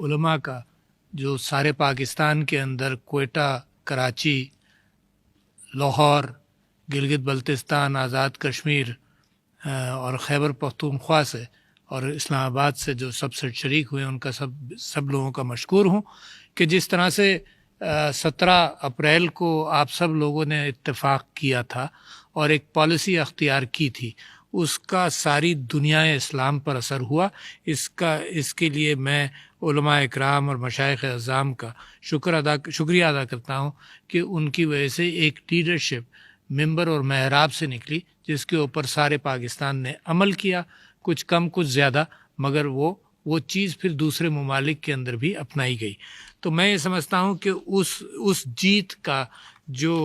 علماء کا جو سارے پاکستان کے اندر کوئٹہ، کراچی، لاہور، گلگت بلتستان، آزاد کشمیر اور خیبر پختونخوا سے اور اسلام آباد سے جو سب سے شریک ہوئے ان کا سب لوگوں کا مشکور ہوں کہ جس طرح سے 17 اپریل کو آپ سب لوگوں نے اتفاق کیا تھا اور ایک پالیسی اختیار کی تھی، اس کا ساری دنیا اسلام پر اثر ہوا۔ اس کے لیے میں علماء اکرام اور مشائخ اعظام کا شکریہ ادا کرتا ہوں کہ ان کی وجہ سے ایک لیڈرشپ ممبر اور محراب سے نکلی جس کے اوپر سارے پاکستان نے عمل کیا، کچھ کم کچھ زیادہ، مگر وہ چیز پھر دوسرے ممالک کے اندر بھی اپنائی گئی۔ تو میں یہ سمجھتا ہوں کہ اس جیت کا جو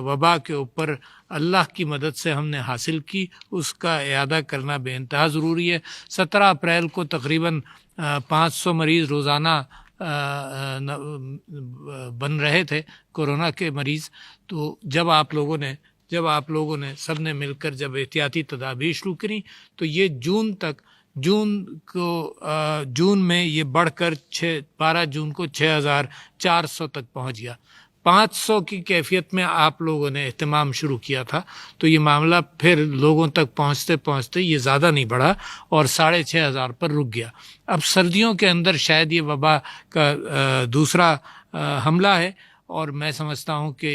وبا کے اوپر اللہ کی مدد سے ہم نے حاصل کی، اس کا اعادہ کرنا بے انتہا ضروری ہے۔ 17 اپریل کو تقریباً 500 مریض روزانہ بن رہے تھے کورونا کے مریض۔ تو جب آپ لوگوں نے سب نے مل کر جب احتیاطی تدابیر شروع کریں تو یہ جون میں یہ بڑھ کر 12 جون کو 6400 تک پہنچ گیا۔ 500 کی کیفیت میں آپ لوگوں نے اہتمام شروع کیا تھا، تو یہ معاملہ پھر لوگوں تک پہنچتے پہنچتے یہ زیادہ نہیں بڑھا اور 6500 پر رک گیا۔ اب سردیوں کے اندر شاید یہ وبا کا دوسرا حملہ ہے، اور میں سمجھتا ہوں کہ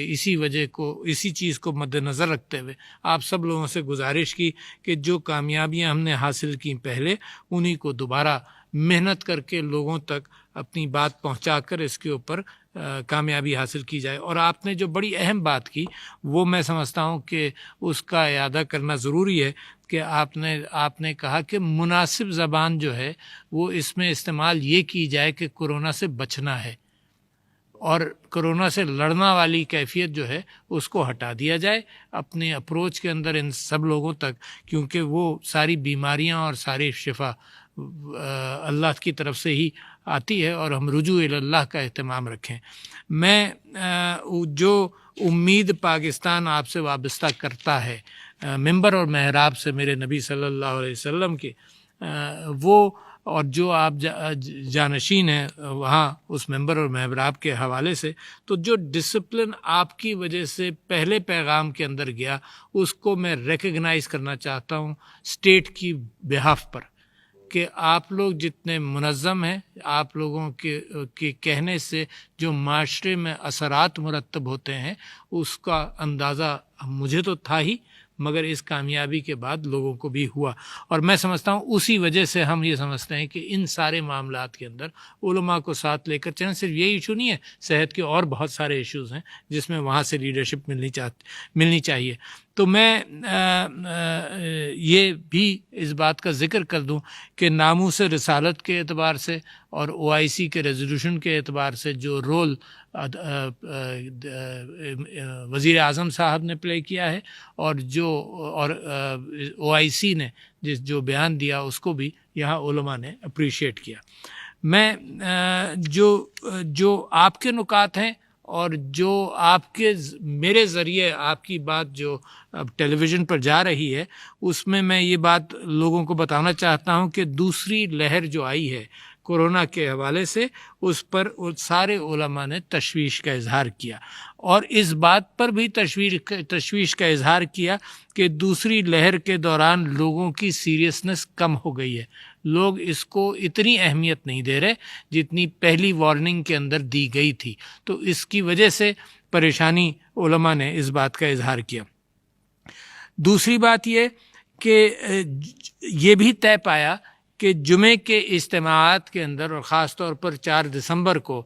اسی چیز کو مد نظر رکھتے ہوئے آپ سب لوگوں سے گزارش کی کہ جو کامیابیاں ہم نے حاصل کی پہلے، انہی کو دوبارہ محنت کر کے لوگوں تک اپنی بات پہنچا کر اس کے اوپر کامیابی حاصل کی جائے۔ اور آپ نے جو بڑی اہم بات کی وہ میں سمجھتا ہوں کہ اس کا اعادہ کرنا ضروری ہے کہ آپ نے کہا کہ مناسب زبان جو ہے وہ اس میں استعمال یہ کی جائے کہ کورونا سے بچنا ہے، اور کرونا سے لڑنا والی کیفیت جو ہے اس کو ہٹا دیا جائے اپنے اپروچ کے اندر ان سب لوگوں تک، کیونکہ وہ ساری بیماریاں اور ساری شفا اللہ کی طرف سے ہی آتی ہے، اور ہم رجوع اللہ کا اہتمام رکھیں۔ میں جو امید پاکستان آپ سے وابستہ کرتا ہے ممبر اور محراب سے میرے نبی صلی اللہ علیہ وسلم کے، وہ اور جو آپ جانشین ہیں وہاں اس ممبر اور محراب کے حوالے سے، تو جو ڈسپلن آپ کی وجہ سے پہلے پیغام کے اندر گیا اس کو میں ریکگنائز کرنا چاہتا ہوں اسٹیٹ کی بہاف پر، کہ آپ لوگ جتنے منظم ہیں، آپ لوگوں کے کہنے سے جو معاشرے میں اثرات مرتب ہوتے ہیں اس کا اندازہ مجھے تو تھا ہی، مگر اس کامیابی کے بعد لوگوں کو بھی ہوا۔ اور میں سمجھتا ہوں اسی وجہ سے ہم یہ سمجھتے ہیں کہ ان سارے معاملات کے اندر علماء کو ساتھ لے کر چلیں۔ صرف یہی ایشو نہیں ہے، صحت کے اور بہت سارے ایشوز ہیں جس میں وہاں سے لیڈرشپ ملنی چاہیے۔ تو میں یہ بھی اس بات کا ذکر کر دوں کہ ناموس رسالت کے اعتبار سے اور OIC کے ریزولوشن کے اعتبار سے جو رول وزیر اعظم صاحب نے پلے کیا ہے، اور OIC نے جو بیان دیا اس کو بھی یہاں علماء نے اپریشیٹ کیا۔ میں جو آپ کے نکات ہیں اور جو میرے ذریعے آپ کی بات جو اب ٹیلی ویژن پر جا رہی ہے، اس میں یہ بات لوگوں کو بتانا چاہتا ہوں کہ دوسری لہر جو آئی ہے کورونا کے حوالے سے، اس پر سارے علماء نے تشویش کا اظہار کیا، اور اس بات پر بھی تشویش کا اظہار کیا کہ دوسری لہر کے دوران لوگوں کی سیریسنس کم ہو گئی ہے، لوگ اس کو اتنی اہمیت نہیں دے رہے جتنی پہلی وارننگ کے اندر دی گئی تھی، تو اس کی وجہ سے پریشانی علماء نے اس بات کا اظہار کیا۔ دوسری بات یہ کہ یہ بھی طے پایا کہ جمعے کے اجتماعات کے اندر، اور خاص طور پر 4 دسمبر کو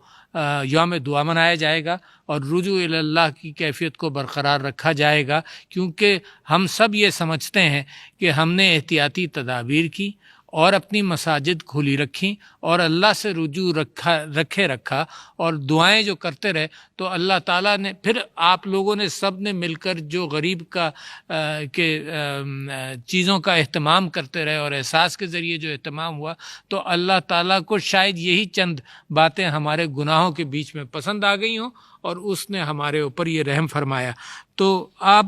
یوم دعا منایا جائے گا اور رجوع اللہ کی کیفیت کو برقرار رکھا جائے گا، کیونکہ ہم سب یہ سمجھتے ہیں کہ ہم نے احتیاطی تدابیر کی اور اپنی مساجد کھلی رکھیں اور اللہ سے رجوع رکھا اور دعائیں جو کرتے رہے، تو اللہ تعالیٰ نے پھر آپ لوگوں نے سب نے مل کر جو غریب کے چیزوں کا اہتمام کرتے رہے اور احساس کے ذریعے جو اہتمام ہوا، تو اللہ تعالیٰ کو شاید یہی چند باتیں ہمارے گناہوں کے بیچ میں پسند آ گئی ہوں اور اس نے ہمارے اوپر یہ رحم فرمایا۔ تو آپ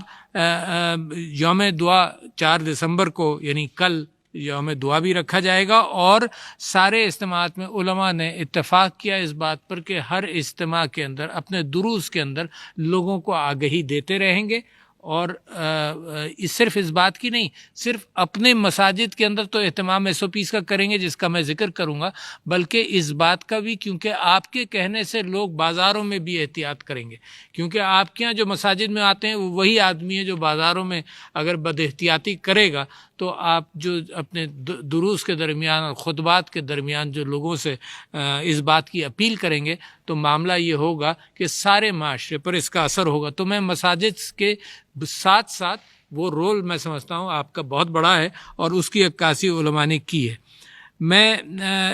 یوم دعا 4 دسمبر کو، یعنی کل یوم دعا بھی رکھا جائے گا، اور سارے اجتماعات میں علماء نے اتفاق کیا اس بات پر کہ ہر اجتماع کے اندر اپنے دروس کے اندر لوگوں کو آگہی دیتے رہیں گے، اور صرف اس بات کی نہیں، صرف اپنے مساجد کے اندر تو اہتمام ایس او پیز کا کریں گے جس کا میں ذکر کروں گا، بلکہ اس بات کا بھی، کیونکہ آپ کے کہنے سے لوگ بازاروں میں بھی احتیاط کریں گے، کیونکہ آپ کے یہاں جو مساجد میں آتے ہیں وہی آدمی ہے جو بازاروں میں اگر بد احتیاطی کرے گا تو آپ جو اپنے دروس کے درمیان اور خطبات کے درمیان جو لوگوں سے اس بات کی اپیل کریں گے تو معاملہ یہ ہوگا کہ سارے معاشرے پر اس کا اثر ہوگا۔ تو میں مساجد کے ساتھ ساتھ وہ رول میں سمجھتا ہوں آپ کا بہت بڑا ہے، اور اس کی عکاسی علماء نے کی ہے۔ میں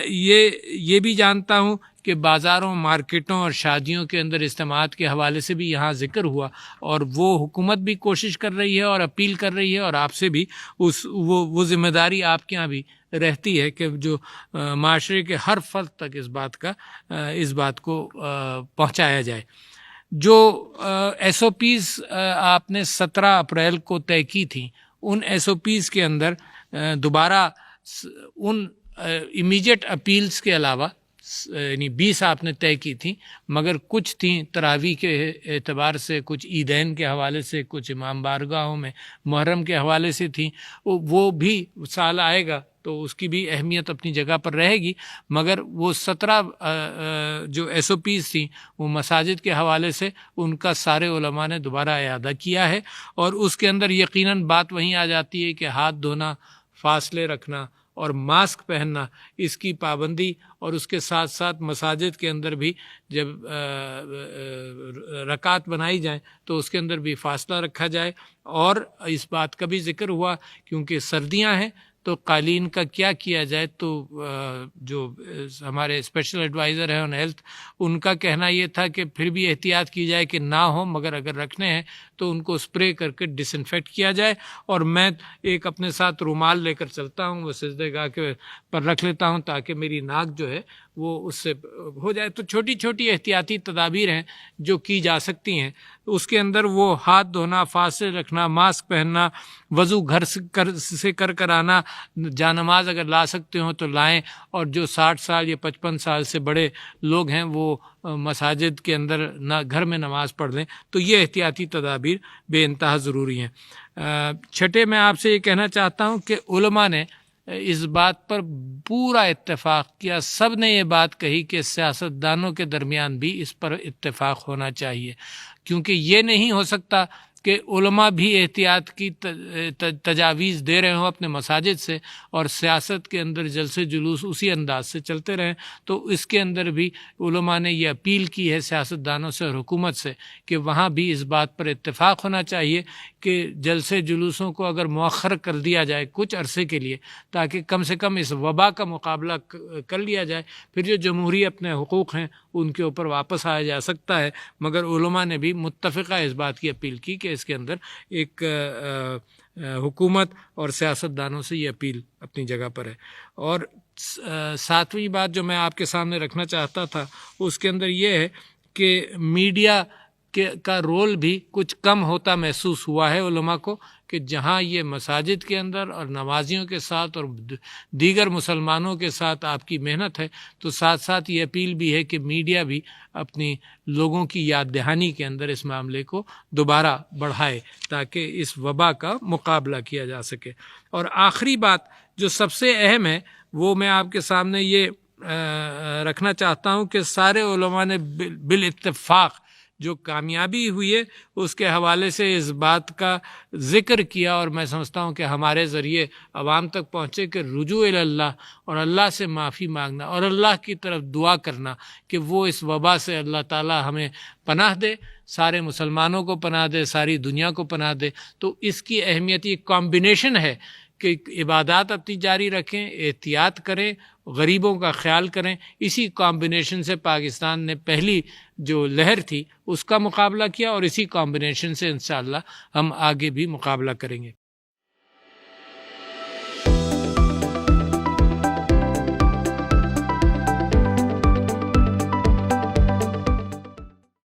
یہ بھی جانتا ہوں کہ بازاروں، مارکیٹوں اور شادیوں کے اندر اجتماعات کے حوالے سے بھی یہاں ذکر ہوا، اور وہ حکومت بھی کوشش کر رہی ہے اور اپیل کر رہی ہے، اور آپ سے بھی وہ ذمہ داری آپ کے یہاں بھی رہتی ہے کہ جو معاشرے کے ہر فرد تک اس بات کو پہنچایا جائے۔ جو ایس او پیز آپ نے 17 اپریل کو طے کی تھیں، ان ایس او پیز کے اندر دوبارہ ان امیجیٹ اپیلز کے علاوہ یعنی 20 آپ نے طے کی تھیں، مگر کچھ تھیں تراویح کے اعتبار سے، کچھ عیدین کے حوالے سے، کچھ امام بارگاہوں میں محرم کے حوالے سے تھیں، وہ بھی سال آئے گا تو اس کی بھی اہمیت اپنی جگہ پر رہے گی، مگر وہ 17 جو ایس او پیز تھیں وہ مساجد کے حوالے سے ان کا سارے علماء نے دوبارہ اعادہ کیا ہے، اور اس کے اندر یقیناً بات وہیں آ جاتی ہے کہ ہاتھ دھونا، فاصلے رکھنا اور ماسک پہننا، اس کی پابندی، اور اس کے ساتھ ساتھ مساجد کے اندر بھی جب رکعت بنائی جائیں تو اس کے اندر بھی فاصلہ رکھا جائے۔ اور اس بات کا بھی ذکر ہوا کیونکہ سردیاں ہیں تو قالین کا کیا کیا جائے، تو جو ہمارے اسپیشل ایڈوائزر ہیں آن ہیلتھ، ان کا کہنا یہ تھا کہ پھر بھی احتیاط کی جائے کہ نہ ہو، مگر اگر رکھنے ہیں تو ان کو اسپرے کر کے ڈس انفیکٹ کیا جائے۔ اور میں ایک اپنے ساتھ رومال لے کر چلتا ہوں، وہ سجدہ گاہ کے پر رکھ لیتا ہوں تاکہ میری ناک جو ہے وہ اس سے ہو جائے۔ تو چھوٹی چھوٹی احتیاطی تدابیر ہیں جو کی جا سکتی ہیں۔ اس کے اندر وہ ہاتھ دھونا، فاصلے رکھنا، ماسک پہننا، وضو گھر سے کر آنا، جانماز اگر لا سکتے ہوں تو لائیں، اور جو 60 سال یا 55 سال سے بڑے لوگ ہیں وہ مساجد کے اندر گھر میں نماز پڑھ لیں۔ تو یہ احتیاطی تدابیر بے انتہا ضروری ہیں۔ چھٹے میں آپ سے یہ کہنا چاہتا ہوں کہ علماء نے اس بات پر پورا اتفاق کیا، سب نے یہ بات کہی کہ سیاستدانوں کے درمیان بھی اس پر اتفاق ہونا چاہیے، کیونکہ یہ نہیں ہو سکتا کہ علماء بھی احتیاط کی تجاویز دے رہے ہوں اپنے مساجد سے، اور سیاست کے اندر جلسے جلوس اسی انداز سے چلتے رہیں۔ تو اس کے اندر بھی علماء نے یہ اپیل کی ہے سیاستدانوں سے اور حکومت سے کہ وہاں بھی اس بات پر اتفاق ہونا چاہیے کہ جلسے جلوسوں کو اگر مؤخر کر دیا جائے کچھ عرصے کے لیے، تاکہ کم سے کم اس وبا کا مقابلہ کر لیا جائے، پھر جو جمہوری اپنے حقوق ہیں ان کے اوپر واپس آیا جا سکتا ہے۔ مگر علماء نے بھی متفقہ اس بات کی اپیل کی کہ اس کے اندر ایک حکومت اور سیاستدانوں سے یہ اپیل اپنی جگہ پر ہے۔ اور 7ویں بات جو میں آپ کے سامنے رکھنا چاہتا تھا اس کے اندر یہ ہے کہ میڈیا کا رول بھی کچھ کم ہوتا محسوس ہوا ہے علماء کو، کہ جہاں یہ مساجد کے اندر اور نمازیوں کے ساتھ اور دیگر مسلمانوں کے ساتھ آپ کی محنت ہے، تو ساتھ ساتھ یہ اپیل بھی ہے کہ میڈیا بھی اپنی لوگوں کی یاد دہانی کے اندر اس معاملے کو دوبارہ بڑھائے تاکہ اس وبا کا مقابلہ کیا جا سکے۔ اور آخری بات جو سب سے اہم ہے وہ میں آپ کے سامنے یہ رکھنا چاہتا ہوں کہ سارے علماء نے بالاتفاق جو کامیابی ہوئی ہے اس کے حوالے سے اس بات کا ذکر کیا، اور میں سمجھتا ہوں کہ ہمارے ذریعے عوام تک پہنچے کہ رجوع اللہ اور اللہ سے معافی مانگنا اور اللہ کی طرف دعا کرنا کہ وہ اس وبا سے اللہ تعالی ہمیں پناہ دے، سارے مسلمانوں کو پناہ دے، ساری دنیا کو پناہ دے۔ تو اس کی اہمیت یہ کمبینیشن ہے کہ عبادات اپنی جاری رکھیں، احتیاط کریں، غریبوں کا خیال کریں۔ اسی کمبینیشن سے پاکستان نے پہلی جو لہر تھی اس کا مقابلہ کیا، اور اسی کمبینیشن سے انشاءاللہ ہم آگے بھی مقابلہ کریں گے۔